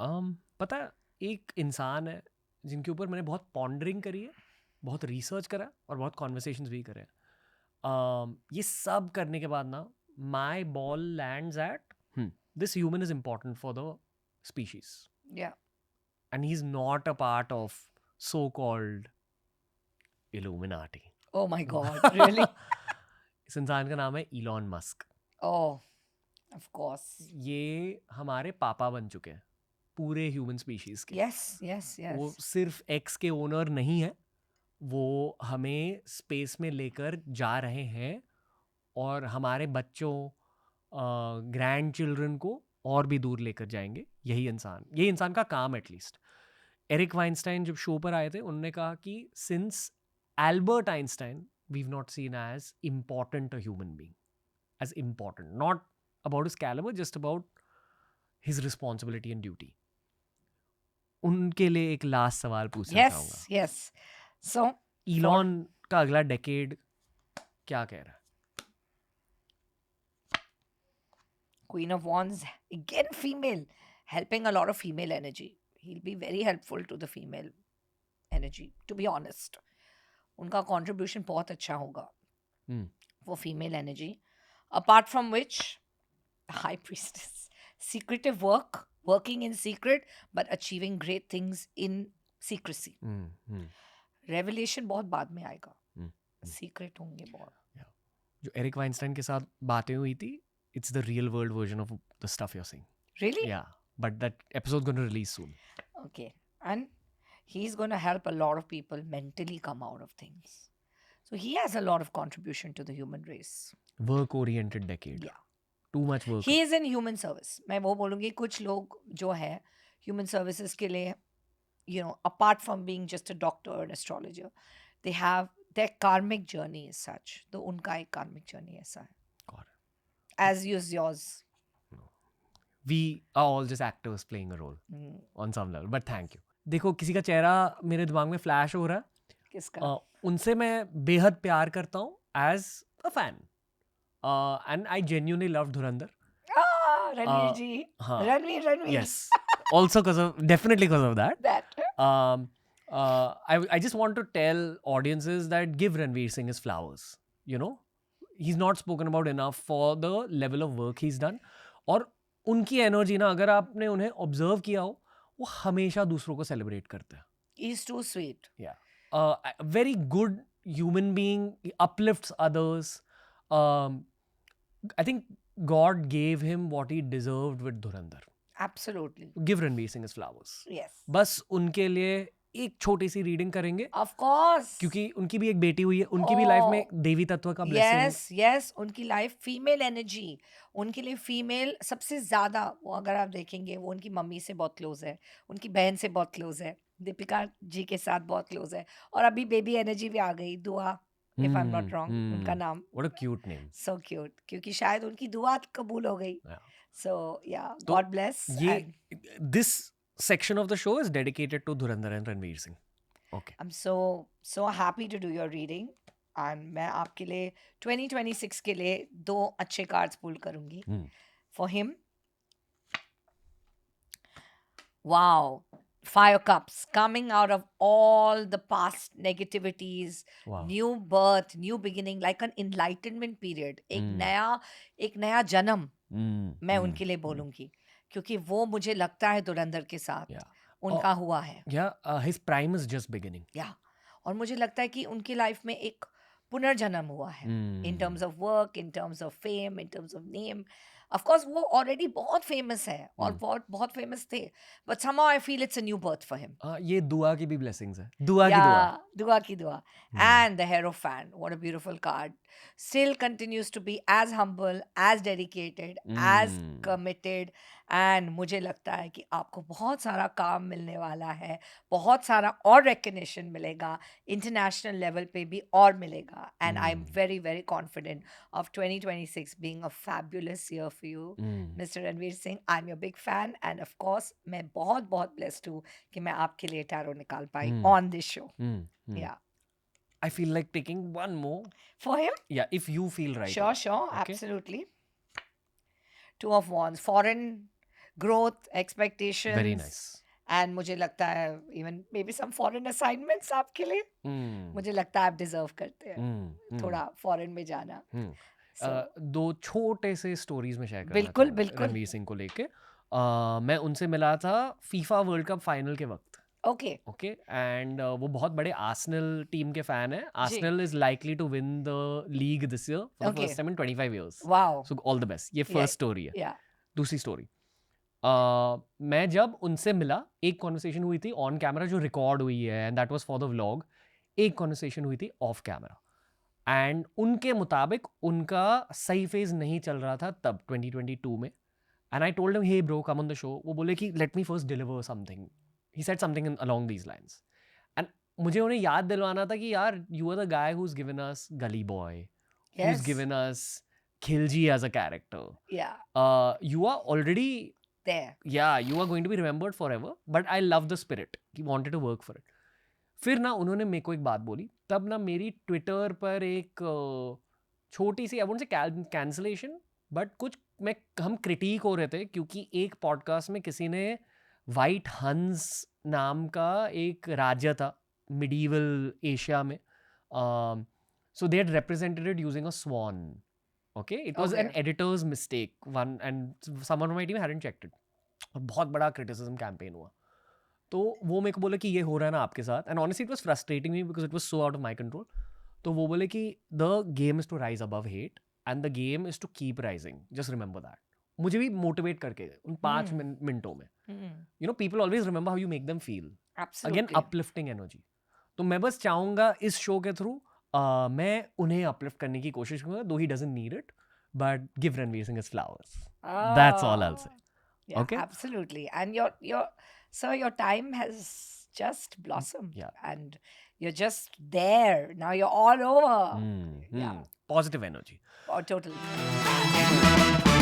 पता है, एक इंसान है जिनके ऊपर मैंने बहुत पॉन्डरिंग करी है, बहुत रिसर्च करा और बहुत कॉन्वर्सेशंस भी करे हैं. ये सब करने के बाद ना my ball lands at this human is important for the species Yeah. and he's not a part of so-called Illuminati. Oh my God. Really? इस इंसान का नाम है Elon Musk. Oh, of course. ये हमारे पापा बन चुके हैं पूरे ह्यूमन स्पीशीज के. Yes, yes, वो yes. सिर्फ एक्स के ओनर नहीं है, वो हमें स्पेस में लेकर जा रहे हैं और हमारे बच्चों, ग्रैंड चिल्ड्रन को और भी दूर लेकर जाएंगे. यही इंसान का काम. एटलीस्ट एरिक वाइंस्टाइन जब शो पर आए थे, उन्होंने कहा कि since Albert Einstein we've not seen as important a human being, as important, not about his caliber, just about his responsibility and duty. उनके लिए एक लास्ट सवाल पूछना चाहूंगा. Yes, yes. So, इलॉन का अगला डेकेड क्या कह रहा है? Queen of Wands, again female, helping a lot of female energy. He'll be very helpful to the female energy, to be honest. उनका contribution बहुत अच्छा होगा Hmm. for female energy. Apart from which, High Priestess, secretive work, working in secret, but achieving great things in secrecy. Hmm. Hmm. Revelation बहुत बाद में आएगा. Hmm. Secret होंगे बहुत. जो एरिक वाइंस्टाइन के साथ बातें हुई थी, it's the real world version of the stuff you're saying. Really? Yeah, but that episode's going to release soon. Okay. And he's going to help a lot of people mentally come out of things. So he has a lot of contribution to the human race. Work oriented decade. Yeah. Too much work. He is in human service. मैं वो बोलूँगी, कुछ लोग जो है human services के लिए, you know, apart from being just a doctor or an astrologer, they have their karmic journey is such. तो उनका एक karmic journey ऐसा है. Got it. As is yours. We are all just actors playing a role on some level. But thank you. देखो, किसी का चेहरा मेरे दिमाग में फ्लैश हो रहा है. किसका? उनसे मैं बेहद प्यार करता हूँ as a fan. And I genuinely love Dhurandhar. Ranveer ji. हाँ. Ranveer. Yes. Also definitely because of that. That. I just want to tell audiences that give Ranveer Singh his flowers. You know, he's not spoken about enough for the level of work he's done. और उनकी energy ना, अगर आपने उन्हें observe किया हो, वो हमेशा दूसरों को सेलिब्रेट करते हैं. He's too sweet. Yeah. Very good human being. He uplifts others. I think God gave him what he deserved with Dhurandhar. Absolutely. Give Ranveer Singh his flowers. Yes. बस उनके लिए एक छोटी सी रीडिंग करेंगे. Of course. क्योंकि उनकी भी एक बेटी हुई है, उनकी भी लाइफ में देवी तत्व का ब्लेसिंग. Yes, उनकी लाइफ फीमेल एनर्जी, उनके लिए फीमेल सबसे ज्यादा. वो अगर आप देखेंगे, वो उनकी मम्मी से बहुत क्लोज है, उनकी बहन से बहुत क्लोज है, दीपिका जी के साथ बहुत क्लोज है, और अभी बेबी एनर्जी भी आ गई, दुआ, if I'm not wrong, उनका नाम. What a cute name. So cute, क्योंकि शायद उनकी दुआ कबूल हो गई. Yeah. So yeah, God bless. This section of the show is dedicated to Dhurandhar and Ranveer Singh. Okay. I'm so happy to do your reading. And मैं आपके लिए 2026 के लिए 2 अच्छे cards pull करूँगी. For him, wow, 5 cups coming out of all the past negativities. Wow. New birth, new beginning, like an enlightenment period. एक नया जन्म मैं उनके लिए बोलूँगी, क्योंकि वो मुझे लगता है धुरंधर के साथ उनका हुआ है. His prime is just beginning. और मुझे लगता है कि उनकी लाइफ में एक पुनर्जन्म हुआ है. In terms of work, in terms of fame, in terms of name. Of course, वो already बहुत famous है और बहुत famous थे. But somehow I feel it's a new birth for him. ये दुआ की भी blessings है. दुआ की दुआ. And the Hierophant, what a beautiful card. Still continues to be as humble, as dedicated, as committed. And मुझे लगता है कि आपको बहुत सारा काम मिलने वाला है, बहुत सारा और recognition मिलेगा, international level पे भी और मिलेगा. And I'm very, very confident of 2026 being a fabulous year for you, Mr. Ranveer Singh. I'm your big fan, and of course, मैं बहुत blessed हूँ कि मैं आपके लिए tarot निकाल पाई on this show. Yeah. I feel like taking one more. For him? Yeah, if you feel right. Sure, okay? absolutely. 2 of Wands, foreign growth, Very expectations, nice. and मुझे लगता है even maybe some foreign assignments आपके लिए Hmm. मुझे लगता है आप deserve करते हैं Hmm. थोड़ा foreign में जाना. Hmm. So दो छोटे से स्टोरीज में शेयर करना बिल्कुल चाहूंगा बिल्कुल. रणवीर सिंह को लेके. मैं उनसे मिला था फीफा वर्ल्ड कप फाइनल के वक्त. Okay. ओके एंड वो बहुत बड़े आर्सेनल टीम के फैन है. जी. Arsenal is likely to win the league this year for the Okay. First time in 25 years. Wow. So all the best. ये Yeah. First story है. Yeah. दूसरी स्टोरी, मैं जब उनसे मिला एक कॉन्वर्सेशन हुई थी ऑन कैमरा जो रिकॉर्ड हुई है and that was for the vlog. एक कॉन्वर्सेशन हुई थी ऑफ कैमरा एंड उनके मुताबिक उनका सही फेज नहीं चल रहा था तब 2022 में. And I told him hey bro come on the show. वो बोले कि let me first deliver something. He said something along these lines and मुझे उन्हें याद दिलवाना था कि यार you are the guy who is given us Gully Boy, who is Yes. Given us Khilji as a character. Yeah. You are already, There. yeah, you are going to be remembered forever, but I love the spirit. He wanted to work for it. फिर ना उन्होंने मेरे को एक बात बोली. तब ना मेरी ट्विटर पर एक छोटी सी, I won't say cancellation, but कुछ हम क्रिटिक हो रहे थे क्योंकि एक पॉडकास्ट में किसी ने वाइट हंस नाम का एक राज्य था मिडीवल एशिया में. So they had represented it using a swan. Okay, it was an Okay. editor's mistake, one, and someone on my team hadn't checked it. और बहुत बड़ा criticism campaign हुआ. तो वो मेरे को बोले कि ये हो रहा है ना आपके साथ, and honestly it was frustrating me because it was so out of my control. तो वो बोले कि the game is to rise above hate and the game is to keep rising. Just remember that. मुझे भी motivate करके उन 5 मिनटों में. You know, people always remember how you make them feel. Absolutely. Again, uplifting energy. तो मैं बस चाहूँगा इस शो के थ्रू मैं उन्हें अपलिफ्ट करने की कोशिश करूँगा, though he doesn't need it, but give Ranveer Singh his flowers. That's all I'll say. Yeah, Okay? absolutely. And your time has just blossomed. Yeah. And you're just there. Now you're all over. Yeah. Positive energy. Oh, totally.